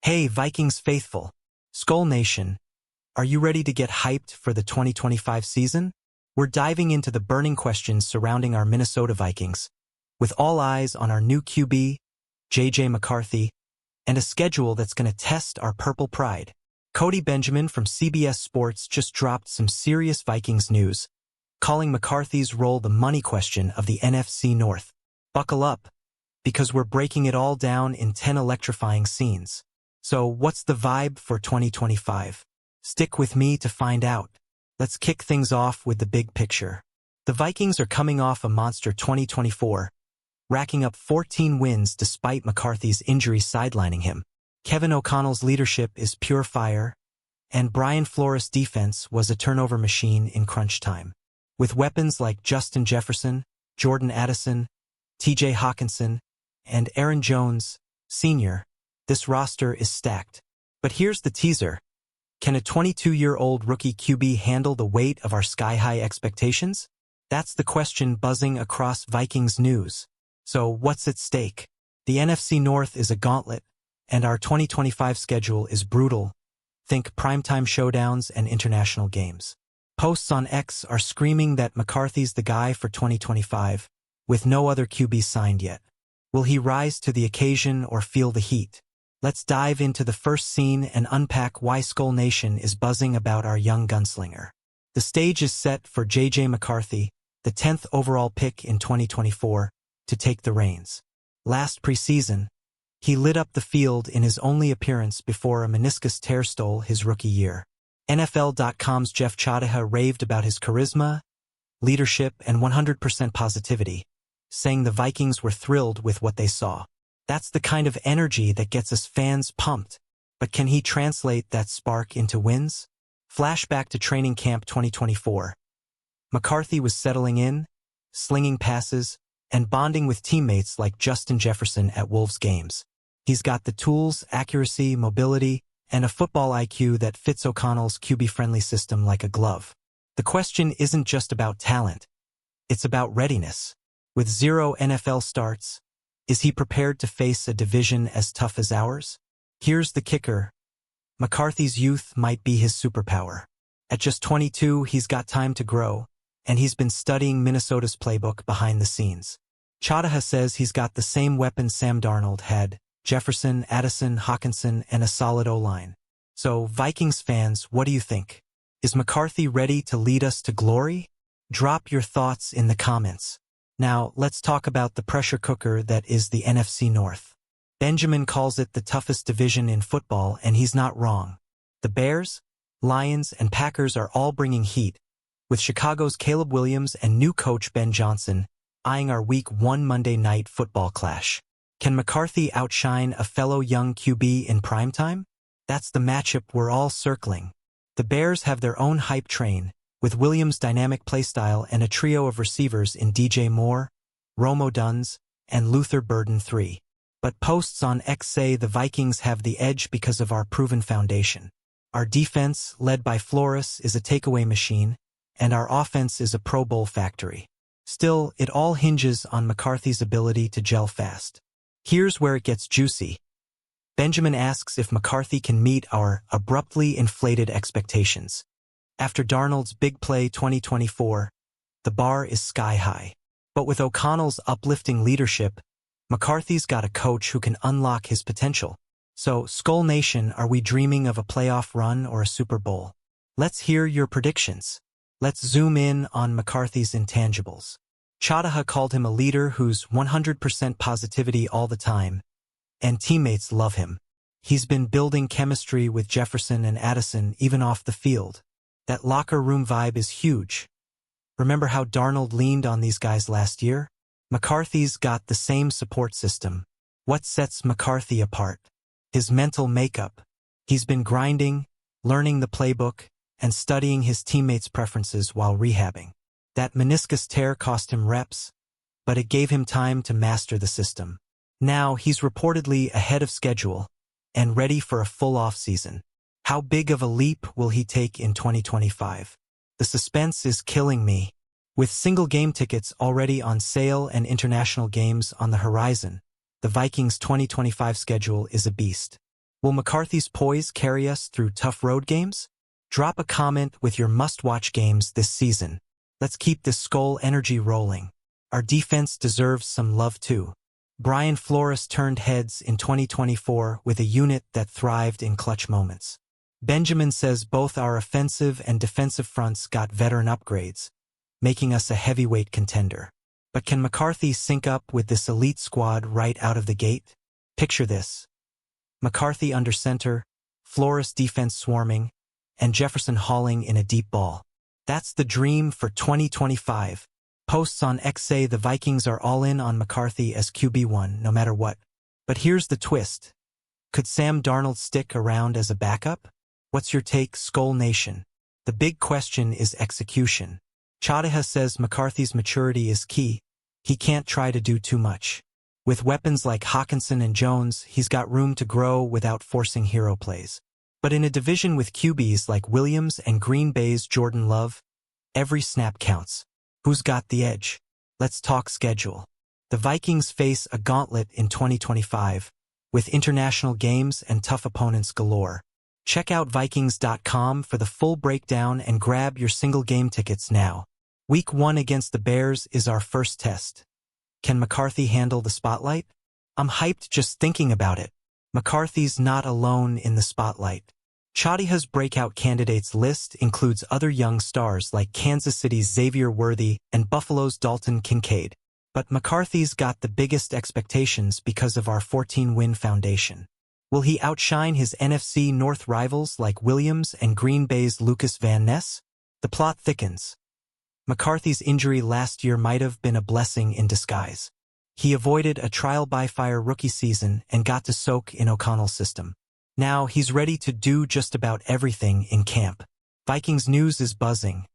Hey, Vikings faithful. Skol Nation, are you ready to get hyped for the 2025 season? We're diving into the burning questions surrounding our Minnesota Vikings, with all eyes on our new QB, McCarthy, and a schedule that's going to test our purple pride. Cody Benjamin from CBS Sports just dropped some serious Vikings news, calling McCarthy's role the money question of the NFC North. Buckle up, because we're breaking it all down in 10 electrifying scenes. So what's the vibe for 2025? Stick with me to find out. Let's kick things off with the big picture. The Vikings are coming off a monster 2024, racking up 14 wins despite McCarthy's injury sidelining him. Kevin O'Connell's leadership is pure fire, and Brian Flores' defense was a turnover machine in crunch time. With weapons like Justin Jefferson, Jordan Addison, TJ Hawkinson, and Aaron Jones, Sr., this roster is stacked. But here's the teaser. Can a 22-year-old rookie QB handle the weight of our sky-high expectations? That's the question buzzing across Vikings news. So what's at stake? The NFC North is a gauntlet, and our 2025 schedule is brutal. Think primetime showdowns and international games. Posts on X are screaming that McCarthy's the guy for 2025, with no other QB signed yet. Will he rise to the occasion or feel the heat? Let's dive into the first scene and unpack why Skol Nation is buzzing about our young gunslinger. The stage is set for McCarthy, the 10th overall pick in 2024, to take the reins. Last preseason, he lit up the field in his only appearance before a meniscus tear stole his rookie year. NFL.com's Jeff Chadaha raved about his charisma, leadership, and 100% positivity, saying the Vikings were thrilled with what they saw. That's the kind of energy that gets us fans pumped. But can he translate that spark into wins? Flashback to training camp 2024. McCarthy was settling in, slinging passes, and bonding with teammates like Justin Jefferson at Wolves games. He's got the tools, accuracy, mobility, and a football IQ that fits O'Connell's QB-friendly system like a glove. The question isn't just about talent. It's about readiness. With 0 NFL starts, is he prepared to face a division as tough as ours? Here's the kicker. McCarthy's youth might be his superpower. At just 22, he's got time to grow, and he's been studying Minnesota's playbook behind the scenes. Chadaha says he's got the same weapons Sam Darnold had: Jefferson, Addison, Hawkinson, and a solid O-line. So, Vikings fans, what do you think? Is McCarthy ready to lead us to glory? Drop your thoughts in the comments. Now, let's talk about the pressure cooker that is the NFC North. Benjamin calls it the toughest division in football, and he's not wrong. The Bears, Lions, and Packers are all bringing heat, with Chicago's Caleb Williams and new coach Ben Johnson eyeing our Week 1 Monday Night Football clash. Can McCarthy outshine a fellow young QB in primetime? That's the matchup we're all circling. The Bears have their own hype train, with Williams' dynamic playstyle and a trio of receivers in DJ Moore, Romo Duns, and Luther Burden III. But posts on X say the Vikings have the edge because of our proven foundation. Our defense, led by Flores, is a takeaway machine, and our offense is a Pro Bowl factory. Still, it all hinges on McCarthy's ability to gel fast. Here's where it gets juicy. Benjamin asks if McCarthy can meet our abruptly inflated expectations. After Darnold's big play 2024, the bar is sky high. But with O'Connell's uplifting leadership, McCarthy's got a coach who can unlock his potential. So, Skol Nation, are we dreaming of a playoff run or a Super Bowl? Let's hear your predictions. Let's zoom in on McCarthy's intangibles. Chadaha called him a leader who's 100% positivity all the time, and teammates love him. He's been building chemistry with Jefferson and Addison even off the field. That locker room vibe is huge. Remember how Darnold leaned on these guys last year? McCarthy's got the same support system. What sets McCarthy apart? His mental makeup. He's been grinding, learning the playbook, and studying his teammates' preferences while rehabbing. That meniscus tear cost him reps, but it gave him time to master the system. Now he's reportedly ahead of schedule and ready for a full off-season. How big of a leap will he take in 2025? The suspense is killing me. With single game tickets already on sale and international games on the horizon, the Vikings' 2025 schedule is a beast. Will McCarthy's poise carry us through tough road games? Drop a comment with your must-watch games this season. Let's keep this Skol energy rolling. Our defense deserves some love too. Brian Flores turned heads in 2024 with a unit that thrived in clutch moments. Benjamin says both our offensive and defensive fronts got veteran upgrades, making us a heavyweight contender. But can McCarthy sync up with this elite squad right out of the gate? Picture this. McCarthy under center, Flores defense swarming, and Jefferson hauling in a deep ball. That's the dream for 2025. Posts on X say the Vikings are all in on McCarthy as QB1 no matter what. But here's the twist. Could Sam Darnold stick around as a backup? What's your take, Skol Nation? The big question is execution. Chadaha says McCarthy's maturity is key. He can't try to do too much. With weapons like Hawkinson and Jones, he's got room to grow without forcing hero plays. But in a division with QBs like Williams and Green Bay's Jordan Love, every snap counts. Who's got the edge? Let's talk schedule. The Vikings face a gauntlet in 2025, with international games and tough opponents galore. Check out Vikings.com for the full breakdown and grab your single game tickets now. Week 1 against the Bears is our first test. Can McCarthy handle the spotlight? I'm hyped just thinking about it. McCarthy's not alone in the spotlight. Chadiha's breakout candidates list includes other young stars like Kansas City's Xavier Worthy and Buffalo's Dalton Kincaid. But McCarthy's got the biggest expectations because of our 14-win foundation. Will he outshine his NFC North rivals like Williams and Green Bay's Lucas Van Ness? The plot thickens. McCarthy's injury last year might have been a blessing in disguise. He avoided a trial-by-fire rookie season and got to soak in O'Connell's system. Now he's ready to do just about everything in camp. Vikings news is buzzing.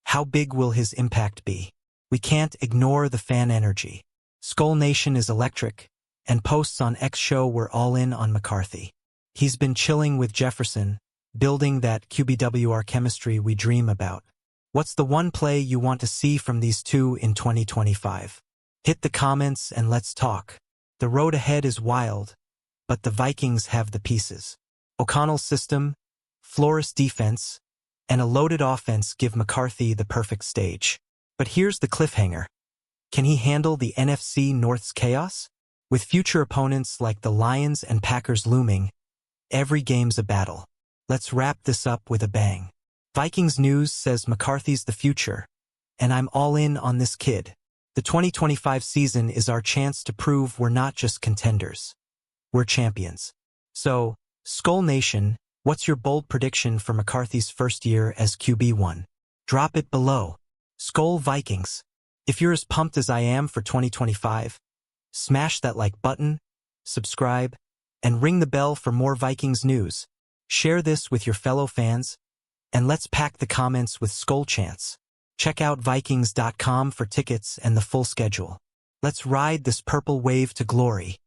How big will his impact be? We can't ignore the fan energy. Skol Nation is electric, and posts on X show we're all in on McCarthy. He's been chilling with Jefferson, building that QBWR chemistry we dream about. What's the one play you want to see from these two in 2025? Hit the comments and let's talk. The road ahead is wild, but the Vikings have the pieces. O'Connell's system, Flores defense, and a loaded offense give McCarthy the perfect stage. But here's the cliffhanger. Can he handle the NFC North's chaos? With future opponents like the Lions and Packers looming, every game's a battle. Let's wrap this up with a bang. Vikings news says McCarthy's the future, and I'm all in on this kid. The 2025 season is our chance to prove we're not just contenders. We're champions. So, Skol Nation, what's your bold prediction for McCarthy's first year as QB1? Drop it below. Skol Vikings. If you're as pumped as I am for 2025, smash that like button, subscribe, and ring the bell for more Vikings news. Share this with your fellow fans, and let's pack the comments with Skol chants. Check out Vikings.com for tickets and the full schedule. Let's ride this purple wave to glory.